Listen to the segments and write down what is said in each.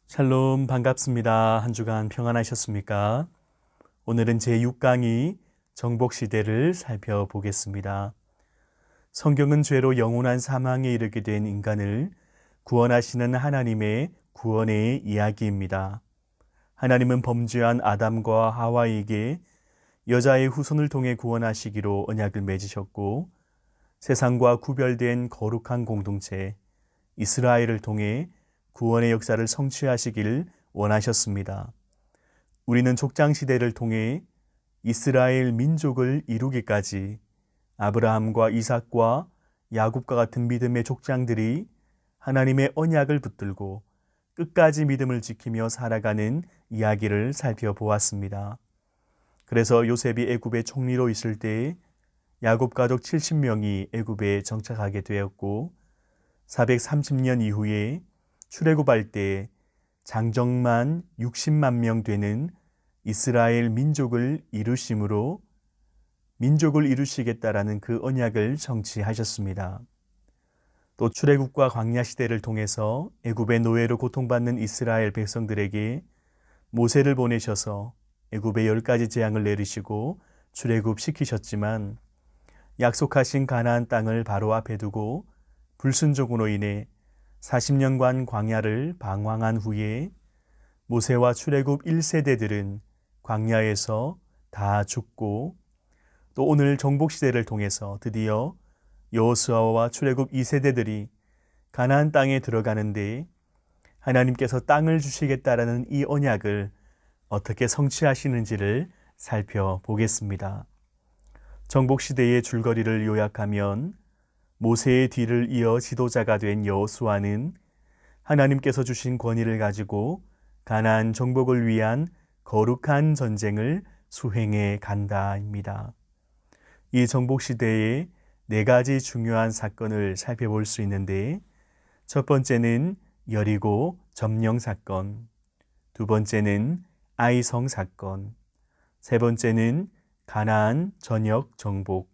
샬롬 반갑습니다. 한 주간 평안하셨습니까? 오늘은 제6강의 정복시대를 살펴보겠습니다. 성경은 죄로 영원한 사망에 이르게 된 인간을 구원하시는 하나님의 구원의 이야기입니다. 하나님은 범죄한 아담과 하와에게 여자의 후손을 통해 구원하시기로 언약을 맺으셨고 세상과 구별된 거룩한 공동체 이스라엘을 통해 구원의 역사를 성취하시길 원하셨습니다. 우리는 족장시대를 통해 이스라엘 민족을 이루기까지 아브라함과 이삭과 야곱과 같은 믿음의 족장들이 하나님의 언약을 붙들고 끝까지 믿음을 지키며 살아가는 이야기를 살펴보았습니다. 그래서 요셉이 애굽의 총리로 있을 때 야곱 가족 70명이 애굽에 정착하게 되었고 430년 이후에 출애굽할 때 장정만 60만 명 되는 이스라엘 민족을 이루심으로 민족을 이루시겠다라는 그 언약을 성취하셨습니다. 또 출애굽과 광야 시대를 통해서 애굽의 노예로 고통받는 이스라엘 백성들에게 모세를 보내셔서 애굽의 10가지 재앙을 내리시고 출애굽시키셨지만 약속하신 가나안 땅을 바로 앞에 두고 불순종으로 인해 40년간 광야를 방황한 후에 모세와 출애굽 1세대들은 광야에서 다 죽고 또 오늘 정복시대를 통해서 드디어 여호수아와 출애굽 2세대들이 가나안 땅에 들어가는데 하나님께서 땅을 주시겠다라는 이 언약을 어떻게 성취하시는지를 살펴보겠습니다. 정복시대의 줄거리를 요약하면 모세의 뒤를 이어 지도자가 된 여호수아는 하나님께서 주신 권위를 가지고 가나안 정복을 위한 거룩한 전쟁을 수행해 간다입니다. 이 정복시대의 4가지 중요한 사건을 살펴볼 수 있는데 첫 번째는 여리고 점령 사건, 두 번째는 아이성 사건, 세 번째는 가나안 전역 정복,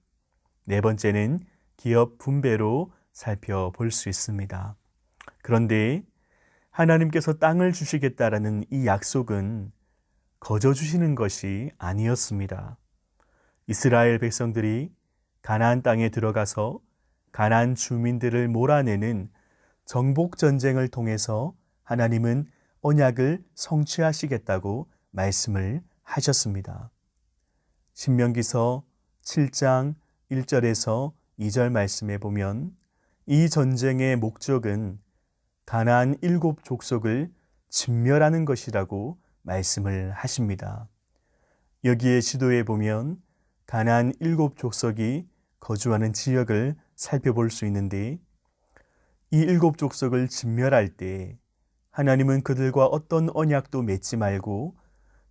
네 번째는 기업 분배로 살펴볼 수 있습니다. 그런데 하나님께서 땅을 주시겠다라는 이 약속은 거저 주시는 것이 아니었습니다. 이스라엘 백성들이 가나안 땅에 들어가서 가나안 주민들을 몰아내는 정복 전쟁을 통해서 하나님은 언약을 성취하시겠다고 말씀을 하셨습니다. 신명기서 7장 1절에서 2절 말씀에 보면 이 전쟁의 목적은 가나안 7족속을 진멸하는 것이라고 말씀을 하십니다. 여기에 지도에 보면 가나안 7족속이 거주하는 지역을 살펴볼 수 있는데 이 7족속을 진멸할 때 하나님은 그들과 어떤 언약도 맺지 말고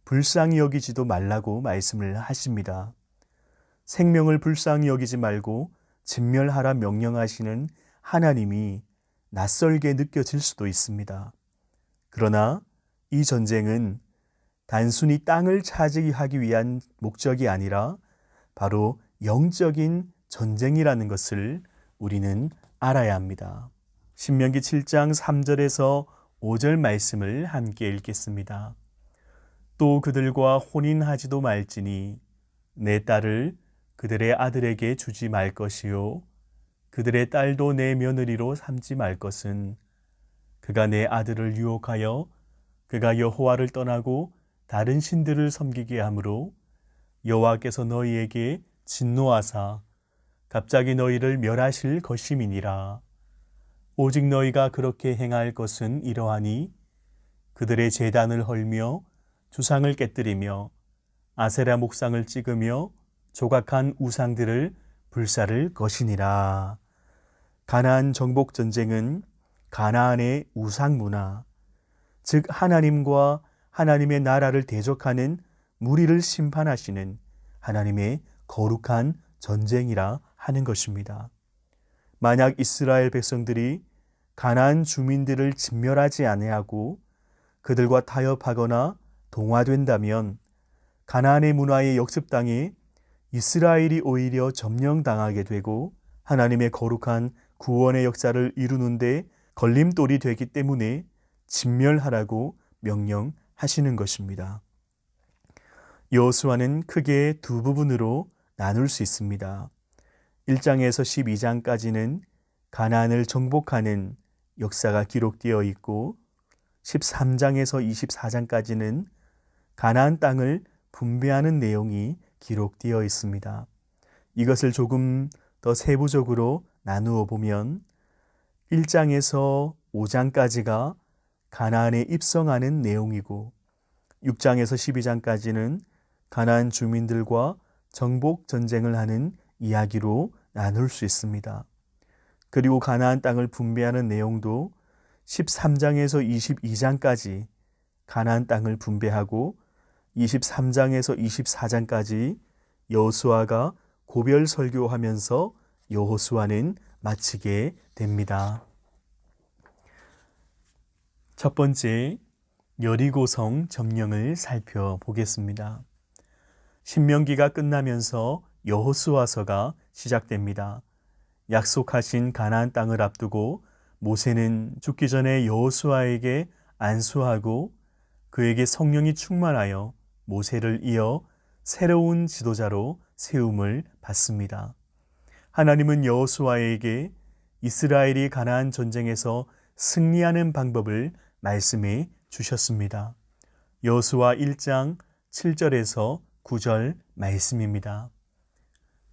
불쌍히 여기지도 말라고 말씀을 하십니다. 생명을 불쌍히 여기지 말고 진멸하라 명령하시는 하나님이 낯설게 느껴질 수도 있습니다. 그러나 이 전쟁은 단순히 땅을 차지하기 위한 목적이 아니라 바로 영적인 전쟁이라는 것을 우리는 알아야 합니다. 신명기 7장 3절에서 5절 말씀을 함께 읽겠습니다. 또 그들과 혼인하지도 말지니 내 딸을 그들의 아들에게 주지 말 것이요 그들의 딸도 내 며느리로 삼지 말 것은 그가 내 아들을 유혹하여 그가 여호와를 떠나고 다른 신들을 섬기게 하므로 여호와께서 너희에게 진노하사 갑자기 너희를 멸하실 것임이니라. 오직 너희가 그렇게 행할 것은 이러하니 그들의 제단을 헐며 주상을 깨뜨리며 아세라 목상을 찍으며 조각한 우상들을 불사를 것이니라. 가나안 정복 전쟁은 가나안의 우상 문화, 즉 하나님과 하나님의 나라를 대적하는 무리를 심판하시는 하나님의 거룩한 전쟁이라 하는 것입니다. 만약 이스라엘 백성들이 가나안 주민들을 진멸하지 아니하고 그들과 타협하거나 동화된다면 가나안의 문화에 역습당해 이스라엘이 오히려 점령당하게 되고 하나님의 거룩한 구원의 역사를 이루는데 걸림돌이 되기 때문에 진멸하라고 명령하시는 것입니다. 여호수아는 크게 두 부분으로 나눌 수 있습니다. 1장에서 12장까지는 가나안을 정복하는 역사가 기록되어 있고 13장에서 24장까지는 가나안 땅을 분배하는 내용이 기록되어 있습니다. 이것을 조금 더 세부적으로 나누어 보면 1장에서 5장까지가 가나안에 입성하는 내용이고 6장에서 12장까지는 가나안 주민들과 정복 전쟁을 하는 이야기로 나눌 수 있습니다. 그리고 가나안 땅을 분배하는 내용도 13장에서 22장까지 가나안 땅을 분배하고 23장에서 24장까지 여호수아가 고별 설교하면서 여호수아는 마치게 됩니다. 첫 번째, 여리고성 점령을 살펴보겠습니다. 신명기가 끝나면서 여호수아서가 시작됩니다. 약속하신 가나안 땅을 앞두고 모세는 죽기 전에 여호수아에게 안수하고 그에게 성령이 충만하여 모세를 이어 새로운 지도자로 세움을 받습니다. 하나님은 여호수아에게 이스라엘이 가나안 전쟁에서 승리하는 방법을 말씀해 주셨습니다. 여호수아 1장 7절에서 9절 말씀입니다.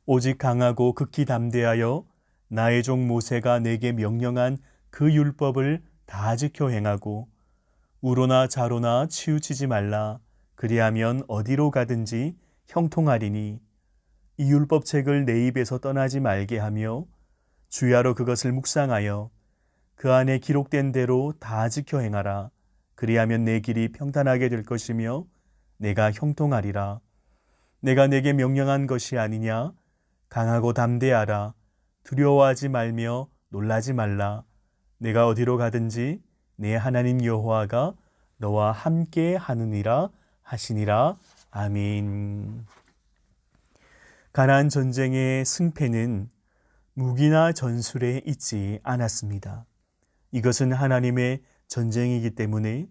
오직 강하고 극히 담대하여 나의 종 모세가 내게 명령한 그 율법을 다 지켜 행하고 우로나 좌로나 치우치지 말라. 그리하면 어디로 가든지 형통하리니 이 율법책을 내 입에서 떠나지 말게 하며 주야로 그것을 묵상하여 그 안에 기록된 대로 다 지켜 행하라. 그리하면 내 길이 평탄하게 될 것이며 내가 형통하리라. 내가 내게 명령한 것이 아니냐? 강하고 담대하라. 두려워하지 말며 놀라지 말라. 내가 어디로 가든지 내 하나님 여호와가 너와 함께 하느니라 하시니라. 아멘. 가나안 전쟁의 승패는 무기나 전술에 있지 않았습니다. 이것은 하나님의 전쟁이기 때문에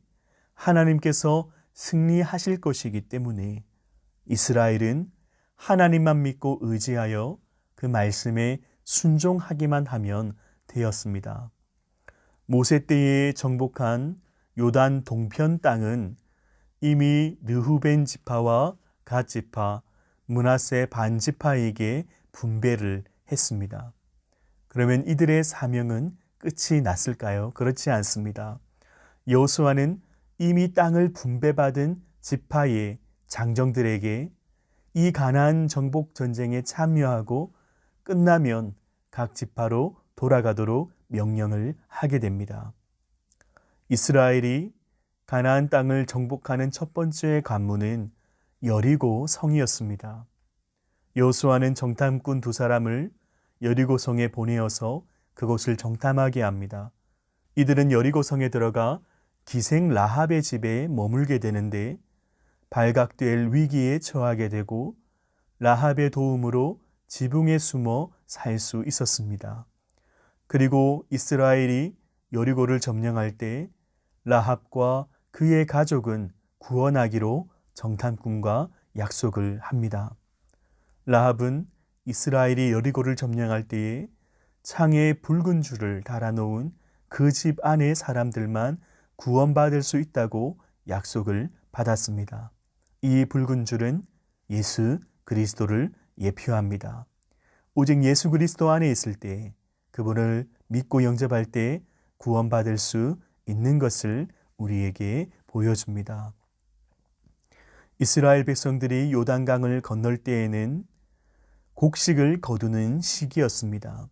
하나님께서 승리하실 것이기 때문에 이스라엘은 하나님만 믿고 의지하여 그 말씀에 순종하기만 하면 되었습니다. 모세 때에 정복한 요단 동편 땅은 이미 르후벤 지파와 갓 지파, 므낫세 반 지파에게 분배를 했습니다. 그러면 이들의 사명은 끝이 났을까요? 그렇지 않습니다. 여호수아는 이미 땅을 분배받은 지파의 장정들에게 이 가나안 정복 전쟁에 참여하고 끝나면 각 지파로 돌아가도록 명령을 하게 됩니다. 이스라엘이 가나안 땅을 정복하는 첫 번째 관문은 여리고 성이었습니다. 여호수아는 정탐꾼 두 사람을 여리고 성에 보내어서 그곳을 정탐하게 합니다. 이들은 여리고 성에 들어가 기생 라합의 집에 머물게 되는데 발각될 위기에 처하게 되고 라합의 도움으로 지붕에 숨어 살 수 있었습니다. 그리고 이스라엘이 여리고를 점령할 때 라합과 그의 가족은 구원하기로 정탐꾼과 약속을 합니다. 라합은 이스라엘이 여리고를 점령할 때에 창에 붉은 줄을 달아놓은 그 집 안의 사람들만 구원받을 수 있다고 약속을 받았습니다. 이 붉은 줄은 예수 그리스도를 예표합니다. 오직 예수 그리스도 안에 있을 때 그분을 믿고 영접할 때 구원받을 수 있는 것을 우리에게 보여줍니다. 이스라엘 백성들이 요단강을 건널 때에는 곡식을 거두는 시기였습니다.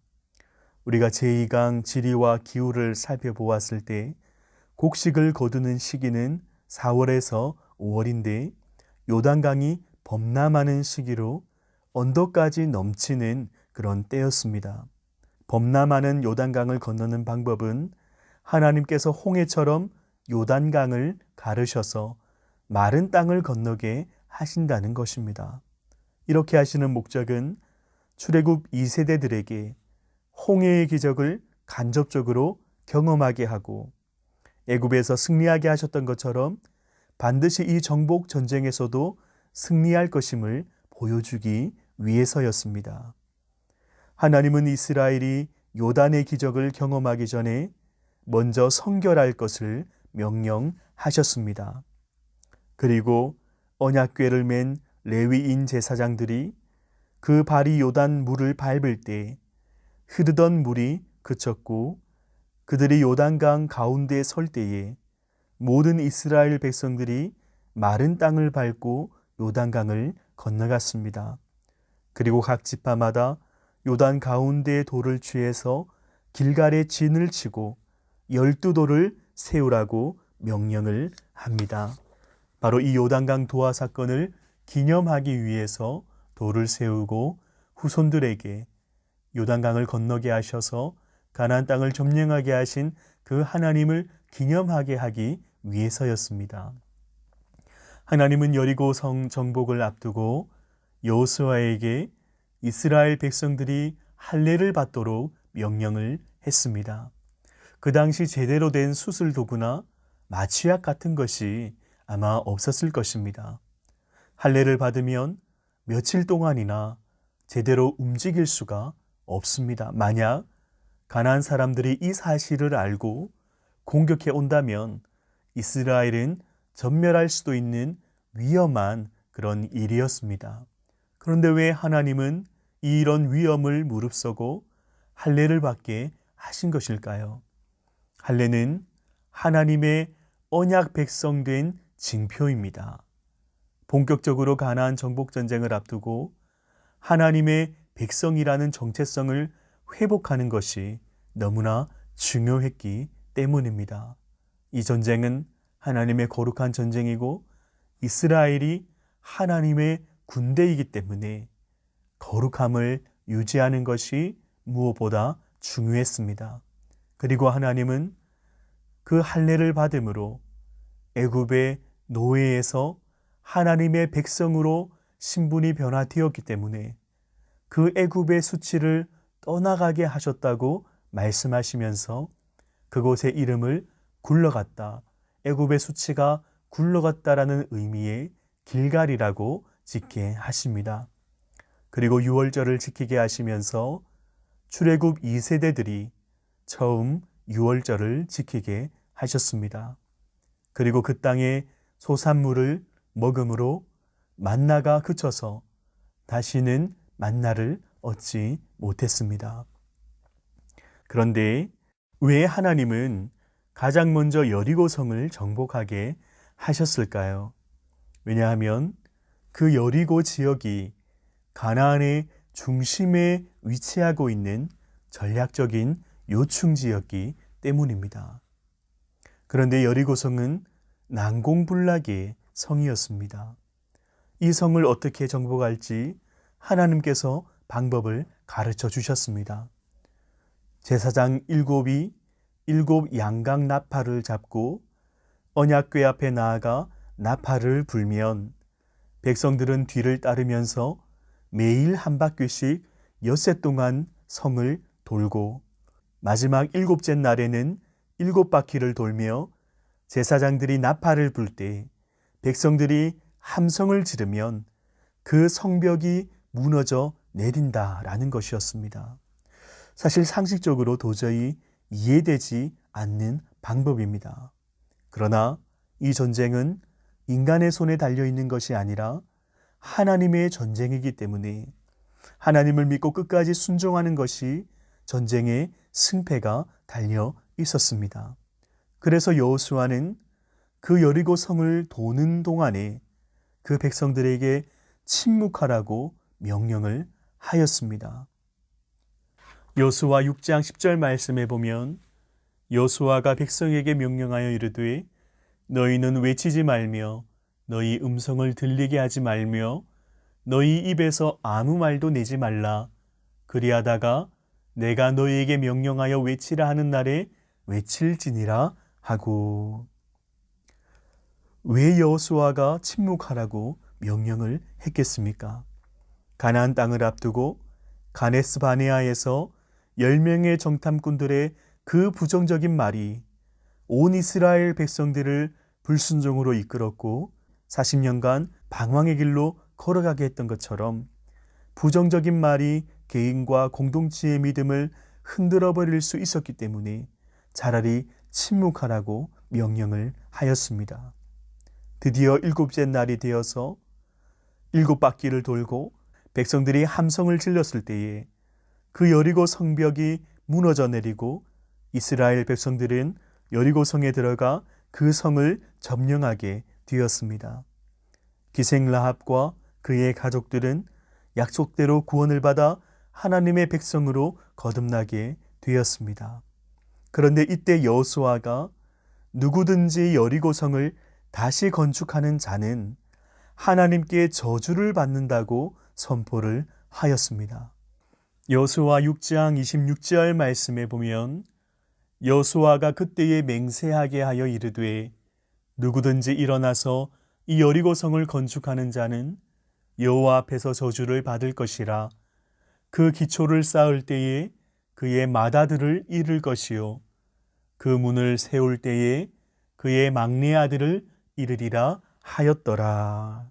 우리가 제2강 지리와 기후를 살펴보았을 때 곡식을 거두는 시기는 4월에서 5월인데 요단강이 범람하는 시기로 언덕까지 넘치는 그런 때였습니다. 범람하는 요단강을 건너는 방법은 하나님께서 홍해처럼 요단강을 가르셔서 마른 땅을 건너게 하신다는 것입니다. 이렇게 하시는 목적은 출애굽 2세대들에게 홍해의 기적을 간접적으로 경험하게 하고 애굽에서 승리하게 하셨던 것처럼 반드시 이 정복 전쟁에서도 승리할 것임을 보여주기 위해서였습니다. 하나님은 이스라엘이 요단의 기적을 경험하기 전에 먼저 성결할 것을 명령하셨습니다. 그리고 언약궤를 맨 레위인 제사장들이 그 발이 요단 물을 밟을 때 흐르던 물이 그쳤고 그들이 요단강 가운데 설 때에 모든 이스라엘 백성들이 마른 땅을 밟고 요단강을 건너갔습니다. 그리고 각 지파마다 요단 가운데 돌을 취해서 길갈에 진을 치고 12돌을 세우라고 명령을 합니다. 바로 이 요단강 도하 사건을 기념하기 위해서 돌을 세우고 후손들에게 요단강을 건너게 하셔서 가나안 땅을 점령하게 하신 그 하나님을 기념하게 하기 위해서였습니다. 하나님은 여리고 성 정복을 앞두고 여호수아에게 이스라엘 백성들이 할례를 받도록 명령을 했습니다. 그 당시 제대로 된 수술 도구나 마취약 같은 것이 아마 없었을 것입니다. 할례를 받으면 며칠 동안이나 제대로 움직일 수가 없습니다. 만약 가나안 사람들이 이 사실을 알고 공격해 온다면 이스라엘은 전멸할 수도 있는 위험한 그런 일이었습니다. 그런데 왜 하나님은 이런 위험을 무릅쓰고 할례를 받게 하신 것일까요? 할례는 하나님의 언약 백성 된 징표입니다. 본격적으로 가나안 정복 전쟁을 앞두고 하나님의 백성이라는 정체성을 회복하는 것이 너무나 중요했기 때문입니다. 이 전쟁은 하나님의 거룩한 전쟁이고 이스라엘이 하나님의 군대이기 때문에 거룩함을 유지하는 것이 무엇보다 중요했습니다. 그리고 하나님은 그 할례를 받음으로 애굽의 노예에서 하나님의 백성으로 신분이 변화되었기 때문에 그 애굽의 수치를 떠나가게 하셨다고 말씀하시면서 그곳의 이름을 굴러갔다, 애굽의 수치가 굴러갔다라는 의미의 길갈이라고 짓게 하십니다. 그리고 유월절을 지키게 하시면서 출애굽 2세대들이 처음 유월절을 지키게 하셨습니다. 그리고 그 땅의 소산물을 먹음으로 만나가 그쳐서 다시는 만나를 얻지 못했습니다. 그런데 왜 하나님은 가장 먼저 여리고성을 정복하게 하셨을까요? 왜냐하면 그 여리고 지역이 가나안의 중심에 위치하고 있는 전략적인 요충지였기 때문입니다. 그런데 여리고성은 난공불락의 성이었습니다. 이 성을 어떻게 정복할지 하나님께서 방법을 가르쳐 주셨습니다. 제사장 7이 7 양각 나팔을 잡고 언약궤 앞에 나아가 나팔을 불면 백성들은 뒤를 따르면서 매일 한 바퀴씩 엿새 동안 성을 돌고 마지막 7째 날에는 7바퀴를 돌며 제사장들이 나팔을 불 때 백성들이 함성을 지르면 그 성벽이 무너져 내린다라는 것이었습니다. 사실 상식적으로 도저히 이해되지 않는 방법입니다. 그러나 이 전쟁은 인간의 손에 달려있는 것이 아니라 하나님의 전쟁이기 때문에 하나님을 믿고 끝까지 순종하는 것이 전쟁의 승패가 달려 있었습니다. 그래서 여호수아는 그 여리고 성을 도는 동안에 그 백성들에게 침묵하라고 명령을 하였습니다. 여호수아 6장 10절 말씀에 보면 여호수아가 백성에게 명령하여 이르되 너희는 외치지 말며 너희 음성을 들리게 하지 말며 너희 입에서 아무 말도 내지 말라. 그리하다가 내가 너희에게 명령하여 외치라 하는 날에 외칠지니라 하고. 왜 여호수아가 침묵하라고 명령을 했겠습니까? 가나안 땅을 앞두고 가네스 바네아에서 10명의 정탐꾼들의 그 부정적인 말이 온 이스라엘 백성들을 불순종으로 이끌었고 40년간 방황의 길로 걸어가게 했던 것처럼 부정적인 말이 개인과 공동체의 믿음을 흔들어 버릴 수 있었기 때문에 차라리 침묵하라고 명령을 하였습니다. 드디어 7째 날이 되어서 7바퀴를 돌고 백성들이 함성을 질렀을 때에 그 여리고 성벽이 무너져 내리고 이스라엘 백성들은 여리고 성에 들어가 그 성을 점령하게 되었습니다. 기생 라합과 그의 가족들은 약속대로 구원을 받아 하나님의 백성으로 거듭나게 되었습니다. 그런데 이때 여호수아가 누구든지 여리고성을 다시 건축하는 자는 하나님께 저주를 받는다고 선포를 하였습니다. 여호수아 6장 26절 말씀에 보면 여호수아가 그때에 맹세하게 하여 이르되 누구든지 일어나서 이 여리고성을 건축하는 자는 여호와 앞에서 저주를 받을 것이라. 그 기초를 쌓을 때에 그의 맏아들을 잃을 것이요 그 문을 세울 때에 그의 막내 아들을 잃으리라 하였더라.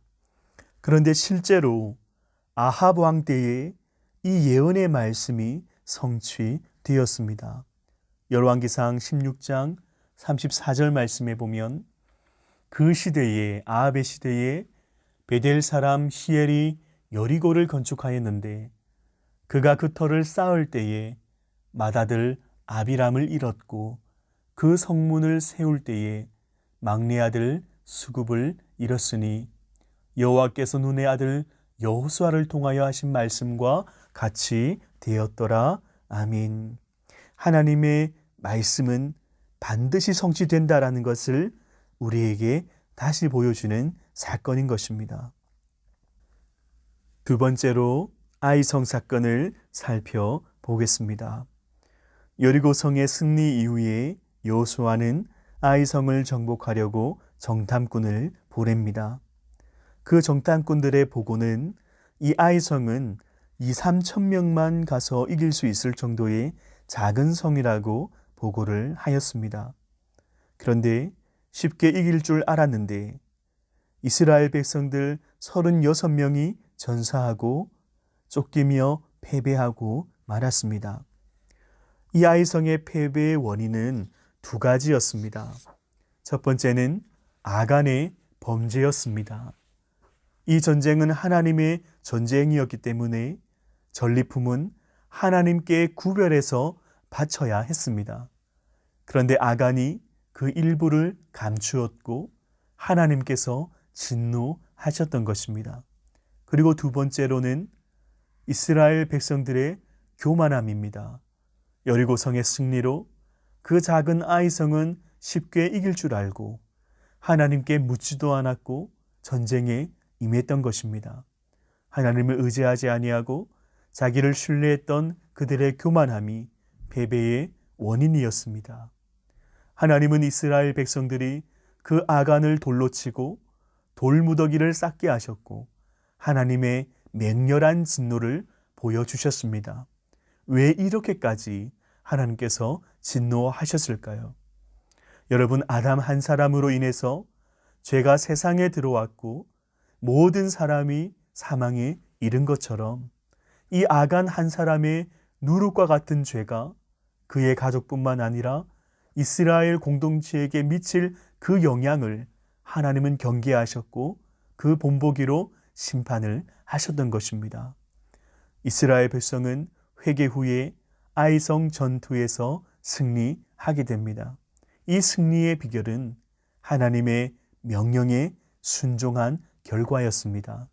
그런데 실제로 아합 왕 때에 이 예언의 말씀이 성취되었습니다. 열왕기상 16장 34절 말씀에 보면 그 시대에 아합의 시대에 베델 사람 히엘이 여리고를 건축하였는데 그가 그 터를 쌓을 때에 맏아들 아비람을 잃었고 그 성문을 세울 때에 막내 아들 수굽을 잃었으니 여호와께서 눈의 아들 여호수아를 통하여 하신 말씀과 같이 되었더라. 아멘. 하나님의 말씀은 반드시 성취된다라는 것을 우리에게 다시 보여주는 사건인 것입니다. 두 번째로 아이성 사건을 살펴보겠습니다. 여리고성의 승리 이후에 여호수아는 아이성을 정복하려고 정탐꾼을 보냅니다. 그 정탐꾼들의 보고는 이 아이성은 2-3천 명만 가서 이길 수 있을 정도의 작은 성이라고 보고를 하였습니다. 그런데 쉽게 이길 줄 알았는데 이스라엘 백성들 36명이 전사하고 쫓기며 패배하고 말았습니다. 이 아이성의 패배의 원인은 두 가지였습니다. 첫 번째는 아간의 범죄였습니다. 이 전쟁은 하나님의 전쟁이었기 때문에 전리품은 하나님께 구별해서 바쳐야 했습니다. 그런데 아간이 그 일부를 감추었고 하나님께서 진노하셨던 것입니다. 그리고 두 번째로는 이스라엘 백성들의 교만함입니다. 여리고성의 승리로 그 작은 아이성은 쉽게 이길 줄 알고 하나님께 묻지도 않았고 전쟁에 임했던 것입니다. 하나님을 의지하지 아니하고 자기를 신뢰했던 그들의 교만함이 패배의 원인이었습니다. 하나님은 이스라엘 백성들이 그 아간을 돌로 치고 돌무더기를 쌓게 하셨고 하나님의 맹렬한 진노를 보여주셨습니다. 왜 이렇게까지 하나님께서 진노하셨을까요? 여러분, 아담 한 사람으로 인해서 죄가 세상에 들어왔고 모든 사람이 사망에 이른 것처럼 이 아간 한 사람의 누룩과 같은 죄가 그의 가족뿐만 아니라 이스라엘 공동체에게 미칠 그 영향을 하나님은 경계하셨고 그 본보기로 심판을 하셨던 것입니다. 이스라엘 백성은 회개 후에 아이성 전투에서 승리하게 됩니다. 이 승리의 비결은 하나님의 명령에 순종한 결과였습니다.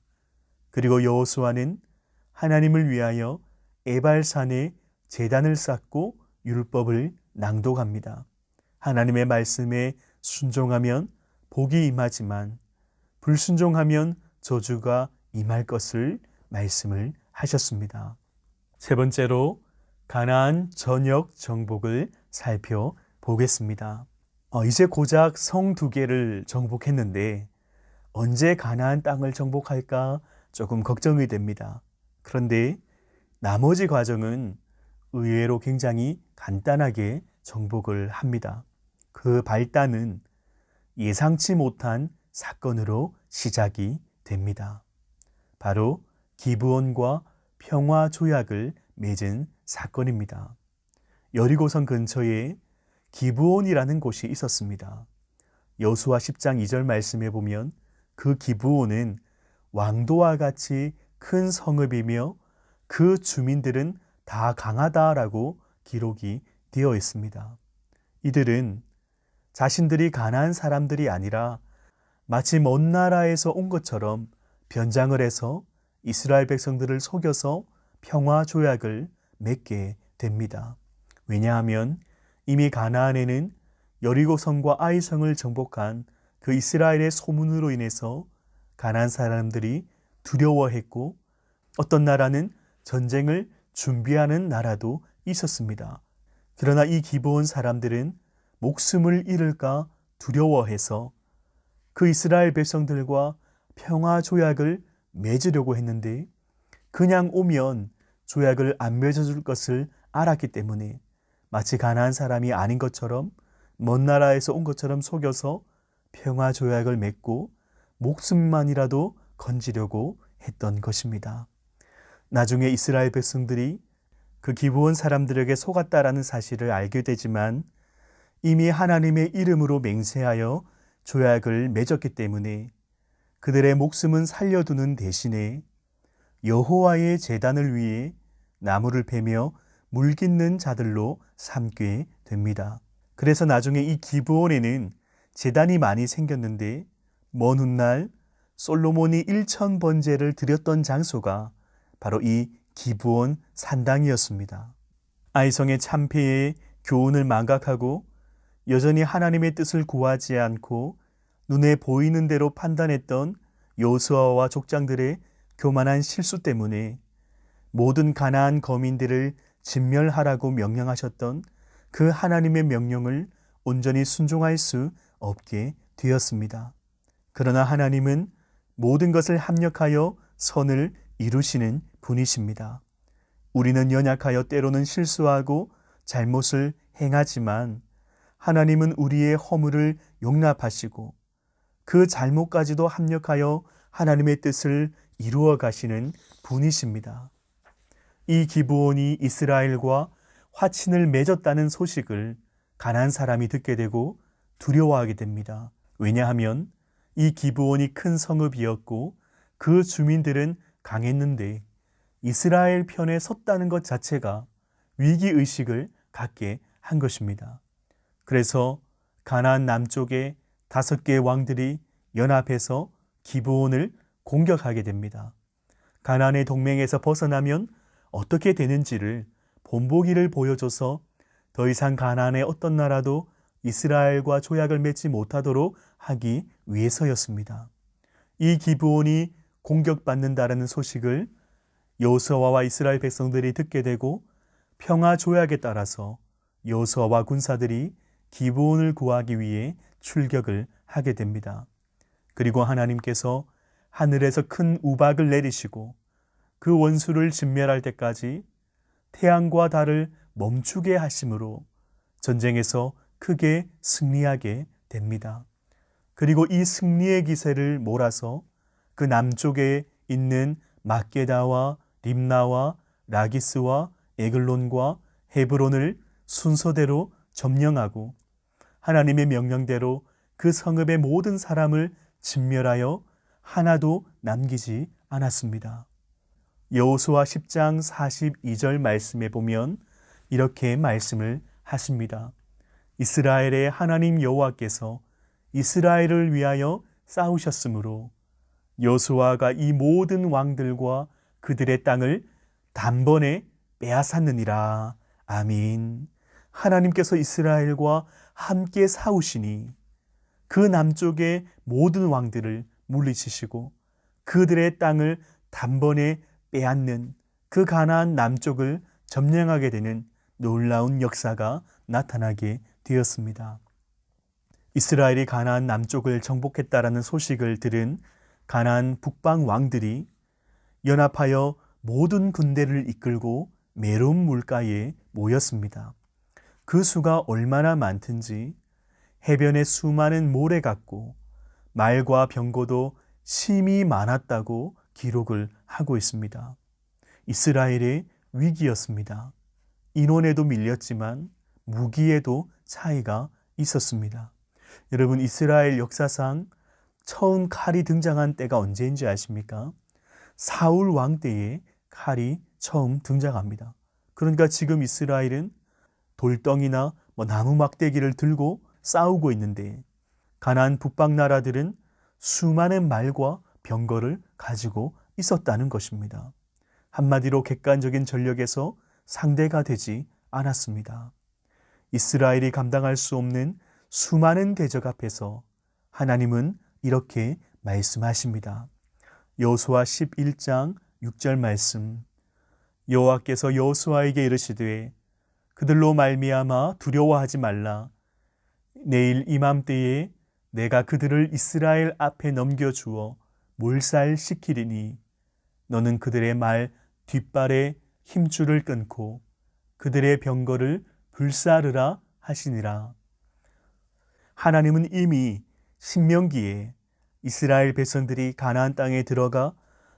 그리고 여호수아는 하나님을 위하여 에발산에 제단을 쌓고 율법을 낭독합니다. 하나님의 말씀에 순종하면 복이 임하지만 불순종하면 저주가 임할 것을 말씀을 하셨습니다. 세 번째로 가나안 전역 정복을 살펴보겠습니다. 이제 고작 성 2개를 정복했는데 언제 가나안 땅을 정복할까 조금 걱정이 됩니다. 그런데 나머지 과정은 의외로 굉장히 간단하게 정복을 합니다. 그 발단은 예상치 못한 사건으로 시작이 됩니다. 바로 기브온과 평화 조약을 맺은 사건입니다. 여리고성 근처에 기브온이라는 곳이 있었습니다. 여호수아 10장 2절 말씀에 보면 그 기브온은 왕도와 같이 큰 성읍이며 그 주민들은 다 강하다라고 기록이 되어 있습니다. 이들은 자신들이 가난한 사람들이 아니라 마치 먼 나라에서 온 것처럼 변장을 해서 이스라엘 백성들을 속여서 평화 조약을 맺게 됩니다. 왜냐하면 이미 가나안에는 여리고성과 아이성을 정복한 그 이스라엘의 소문으로 인해서 가난한 사람들이 두려워했고 어떤 나라는 전쟁을 준비하는 나라도 있었습니다. 그러나 이 기브온 사람들은 목숨을 잃을까 두려워해서 그 이스라엘 백성들과 평화 조약을 맺으려고 했는데 그냥 오면 조약을 안 맺어줄 것을 알았기 때문에 마치 가난한 사람이 아닌 것처럼 먼 나라에서 온 것처럼 속여서 평화 조약을 맺고 목숨만이라도 건지려고 했던 것입니다. 나중에 이스라엘 백성들이 그 기브온 사람들에게 속았다라는 사실을 알게 되지만 이미 하나님의 이름으로 맹세하여 조약을 맺었기 때문에 그들의 목숨은 살려두는 대신에 여호와의 제단을 위해 나무를 베며 물깃는 자들로 삼게 됩니다. 그래서 나중에 이 기브온에는 제단이 많이 생겼는데 먼 훗날 솔로몬이 1000번제를 드렸던 장소가 바로 이 기브온 산당이었습니다. 아이성의 참패의 교훈을 망각하고 여전히 하나님의 뜻을 구하지 않고 눈에 보이는 대로 판단했던 여호수아와 족장들의 교만한 실수 때문에 모든 가나안 거민들을 진멸하라고 명령하셨던 그 하나님의 명령을 온전히 순종할 수 없게 되었습니다. 그러나 하나님은 모든 것을 합력하여 선을 이루시는 분이십니다. 우리는 연약하여 때로는 실수하고 잘못을 행하지만 하나님은 우리의 허물을 용납하시고 그 잘못까지도 합력하여 하나님의 뜻을 이루어 가시는 분이십니다. 이 기브온이 이스라엘과 화친을 맺었다는 소식을 가나안 사람이 듣게 되고 두려워하게 됩니다. 왜냐하면 이 기브온이 큰 성읍이었고 그 주민들은 강했는데 이스라엘 편에 섰다는 것 자체가 위기의식을 갖게 한 것입니다. 그래서 가나안 남쪽의 5개의 왕들이 연합해서 기브온을 공격하게 됩니다. 가나안의 동맹에서 벗어나면 어떻게 되는지를 본보기를 보여줘서 더 이상 가나안의 어떤 나라도 이스라엘과 조약을 맺지 못하도록 하기 위해서였습니다. 이 기브온이 공격받는다라는 소식을 여호수아와 이스라엘 백성들이 듣게 되고 평화 조약에 따라서 여호수아와 군사들이 기브온을 구하기 위해 출격을 하게 됩니다. 그리고 하나님께서 하늘에서 큰 우박을 내리시고 그 원수를 진멸할 때까지 태양과 달을 멈추게 하심으로 전쟁에서 크게 승리하게 됩니다. 그리고 이 승리의 기세를 몰아서 그 남쪽에 있는 막게다와 림나와 라기스와 에글론과 헤브론을 순서대로 점령하고 하나님의 명령대로 그 성읍의 모든 사람을 진멸하여 하나도 남기지 않았습니다. 여호수아 10장 42절 말씀에 보면 이렇게 말씀을 하십니다. 이스라엘의 하나님 여호와께서 이스라엘을 위하여 싸우셨으므로 여호수아가 이 모든 왕들과 그들의 땅을 단번에 빼앗았느니라. 아멘. 하나님께서 이스라엘과 함께 싸우시니 그 남쪽의 모든 왕들을 물리치시고 그들의 땅을 단번에 빼앗는 그 가나안 남쪽을 점령하게 되는 놀라운 역사가 나타나게 되었습니다. 이스라엘이 가나안 남쪽을 정복했다라는 소식을 들은 가나안 북방 왕들이 연합하여 모든 군대를 이끌고 메론 물가에 모였습니다. 그 수가 얼마나 많든지 해변에 수많은 모래 같고 말과 병거도 심히 많았다고 기록을 하고 있습니다. 이스라엘의 위기였습니다. 인원에도 밀렸지만 무기에도 차이가 있었습니다. 여러분, 이스라엘 역사상 처음 칼이 등장한 때가 언제인지 아십니까? 사울 왕 때에 칼이 처음 등장합니다. 그러니까 지금 이스라엘은 돌덩이나 나무 막대기를 들고 싸우고 있는데 가나안 북방 나라들은 수많은 말과 병거를 가지고 있었다는 것입니다. 한마디로 객관적인 전력에서 상대가 되지 않았습니다. 이스라엘이 감당할 수 없는 수많은 대적 앞에서 하나님은 이렇게 말씀하십니다. 여호수아 11장 6절 말씀. 여호와께서 여호수아에게 이르시되 그들로 말미암아 두려워하지 말라. 내일 이맘때에 내가 그들을 이스라엘 앞에 넘겨주어 몰살시키리니 너는 그들의 말 뒷발에 힘줄을 끊고 그들의 병거를 불사르라 하시니라. 하나님은 이미 신명기에 이스라엘 백성들이 가나안 땅에 들어가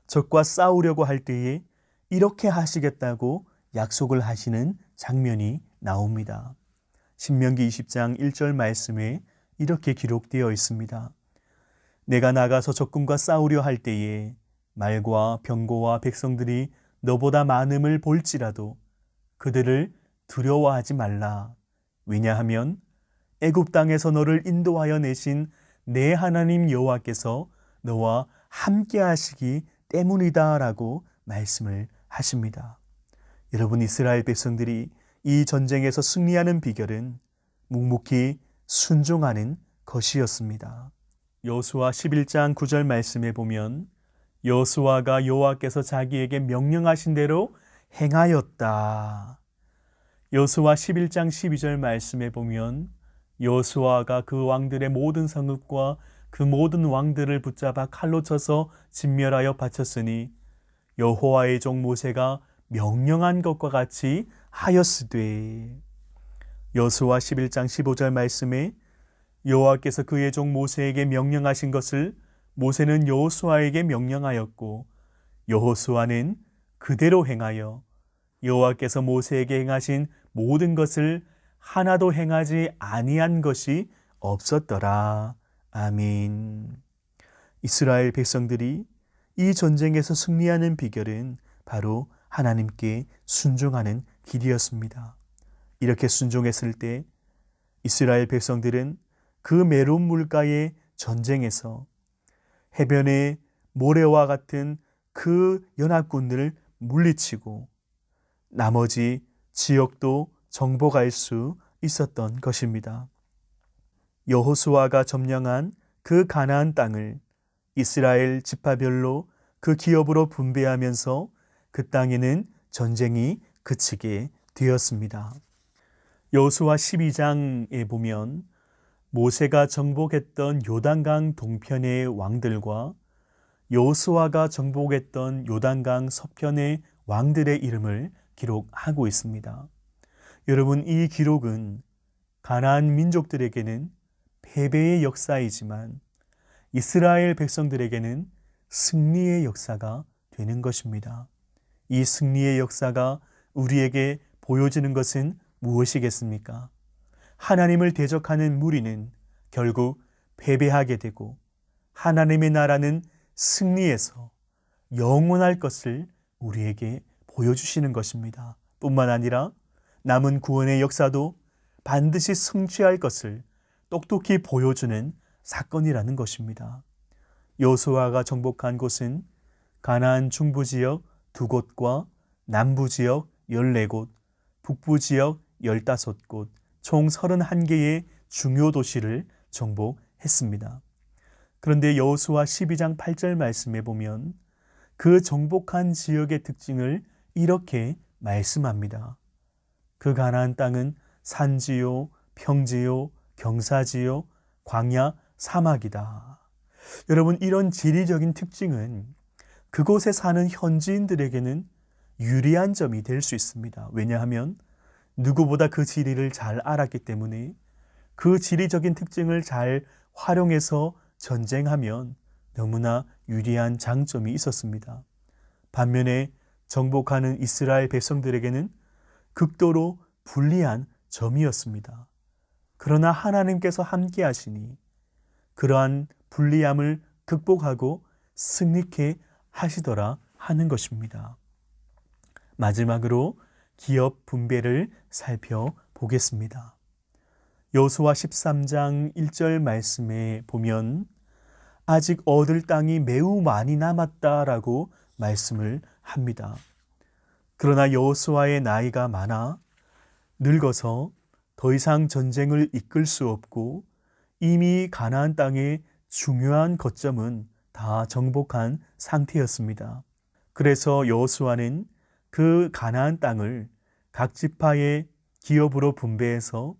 적과 싸우려고 할 때에 이렇게 하시겠다고 약속을 하시는 장면이 나옵니다. 신명기 20장 1절 말씀에 이렇게 기록되어 있습니다. 내가 나가서 적군과 싸우려 할 때에 말과 병거와 백성들이 너보다 많음을 볼지라도 그들을 두려워하지 말라. 왜냐하면 애굽 땅에서 너를 인도하여 내신 내 하나님 여호와께서 너와 함께 하시기 때문이다 라고 말씀을 하십니다. 여러분, 이스라엘 백성들이 이 전쟁에서 승리하는 비결은 묵묵히 순종하는 것이었습니다. 여호수아 11장 9절 말씀에 보면 여호수아가 여호와께서 자기에게 명령하신 대로 행하였다. 여호수아 11장 12절 말씀에 보면 여호수아가 그 왕들의 모든 성읍과 그 모든 왕들을 붙잡아 칼로 쳐서 진멸하여 바쳤으니 여호와의 종 모세가 명령한 것과 같이 하였으되. 여호수아 11장 15절 말씀에 여호와께서 그의 종 모세에게 명령하신 것을 모세는 여호수아에게 명령하였고 여호수아는 그대로 행하여 여호와께서 모세에게 행하신 모든 것을 하나도 행하지 아니한 것이 없었더라. 아멘. 이스라엘 백성들이 이 전쟁에서 승리하는 비결은 바로 하나님께 순종하는 길이었습니다. 이렇게 순종했을 때 이스라엘 백성들은 그 메론 물가의 전쟁에서 해변의 모래와 같은 그 연합군들을 물리치고 나머지 지역도 정복할 수 있었던 것입니다. 여호수아가 점령한 그 가나안 땅을 이스라엘 지파별로 그 기업으로 분배하면서 그 땅에는 전쟁이 그치게 되었습니다. 여호수아 12장에 보면 모세가 정복했던 요단강 동편의 왕들과 여호수아가 정복했던 요단강 서편의 왕들의 이름을 기록하고 있습니다. 여러분, 이 기록은 가나안 민족들에게는 패배의 역사이지만 이스라엘 백성들에게는 승리의 역사가 되는 것입니다. 이 승리의 역사가 우리에게 보여지는 것은 무엇이겠습니까? 하나님을 대적하는 무리는 결국 패배하게 되고 하나님의 나라는 승리해서 영원할 것을 우리에게 보여주시는 것입니다. 뿐만 아니라 남은 구원의 역사도 반드시 성취할 것을 똑똑히 보여주는 사건이라는 것입니다. 여호수아가 정복한 곳은 가나안 중부 지역 2곳과 남부 지역 14곳, 북부 지역 15곳, 총 31개의 중요 도시를 정복했습니다. 그런데 여호수아 12장 8절 말씀에 보면 그 정복한 지역의 특징을 이렇게 말씀합니다. 그 가나안 땅은 산지요, 평지요, 경사지요, 광야, 사막이다. 여러분, 이런 지리적인 특징은 그곳에 사는 현지인들에게는 유리한 점이 될 수 있습니다. 왜냐하면 누구보다 그 지리를 잘 알았기 때문에 그 지리적인 특징을 잘 활용해서 전쟁하면 너무나 유리한 장점이 있었습니다. 반면에 정복하는 이스라엘 백성들에게는 극도로 불리한 점이었습니다. 그러나 하나님께서 함께 하시니 그러한 불리함을 극복하고 승리케 하시더라 하는 것입니다. 마지막으로 기업 분배를 살펴보겠습니다. 여호수아 13장 1절 말씀에 보면 아직 얻을 땅이 매우 많이 남았다라고 말씀을 합니다. 그러나 여호수아의 나이가 많아 늙어서 더 이상 전쟁을 이끌 수 없고 이미 가나안 땅의 중요한 거점은 다 정복한 상태였습니다. 그래서 여호수아는 그 가나안 땅을 각 지파의 기업으로 분배해서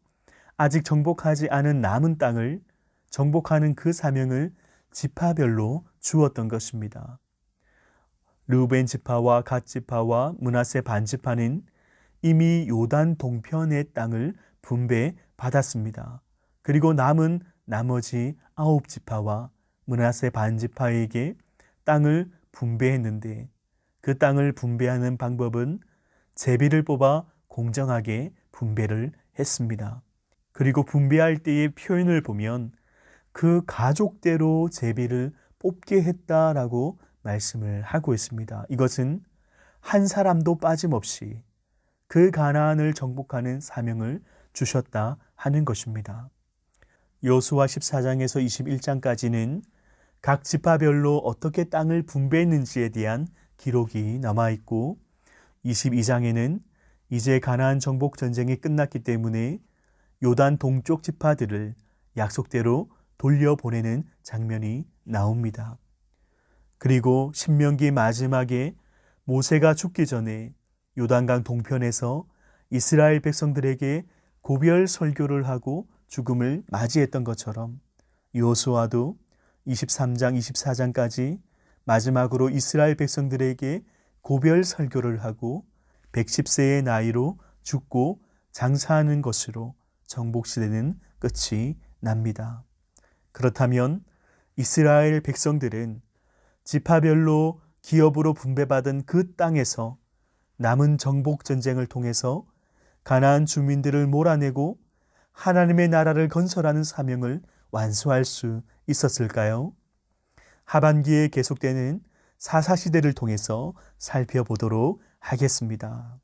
아직 정복하지 않은 남은 땅을 정복하는 그 사명을 지파별로 주었던 것입니다. 르우벤 지파와 갓 지파와 므낫세 반 지파는 이미 요단 동편의 땅을 분배받았습니다. 그리고 남은 나머지 9지파와 므낫세 반 지파에게 땅을 분배했는데 그 땅을 분배하는 방법은 제비를 뽑아 공정하게 분배를 했습니다. 그리고 분배할 때의 표현을 보면 그 가족대로 제비를 뽑게 했다라고 말씀을 하고 있습니다. 이것은 한 사람도 빠짐없이 그 가나안을 정복하는 사명을 주셨다 하는 것입니다. 여호수아 14장에서 21장까지는 각 지파별로 어떻게 땅을 분배했는지에 대한 기록이 남아있고 22장에는 이제 가나안 정복 전쟁이 끝났기 때문에 요단 동쪽 지파들을 약속대로 돌려보내는 장면이 나옵니다. 그리고 신명기 마지막에 모세가 죽기 전에 요단강 동편에서 이스라엘 백성들에게 고별 설교를 하고 죽음을 맞이했던 것처럼 여호수아도 23장, 24장까지 마지막으로 이스라엘 백성들에게 고별 설교를 하고 110세의 나이로 죽고 장사하는 것으로 정복시대는 끝이 납니다. 그렇다면 이스라엘 백성들은 지파별로 기업으로 분배받은 그 땅에서 남은 정복 전쟁을 통해서 가나안 주민들을 몰아내고 하나님의 나라를 건설하는 사명을 완수할 수 있었을까요? 하반기에 계속되는 사사시대를 통해서 살펴보도록 하겠습니다.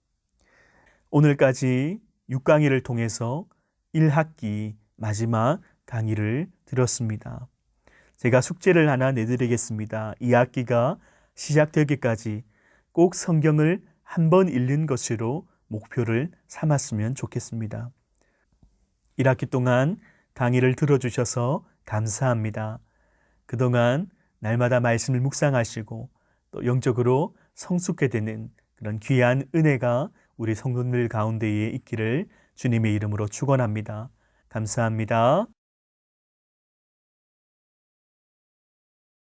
오늘까지 6강의를 통해서 1학기 마지막 강의를 들었습니다. 제가 숙제를 하나 내드리겠습니다. 2학기가 시작되기까지 꼭 성경을 한 번 읽는 것으로 목표를 삼았으면 좋겠습니다. 1학기 동안 강의를 들어주셔서 감사합니다. 그동안 날마다 말씀을 묵상하시고 또 영적으로 성숙해 되는 그런 귀한 은혜가 우리 성도들 가운데에 있기를 주님의 이름으로 축원합니다. 감사합니다.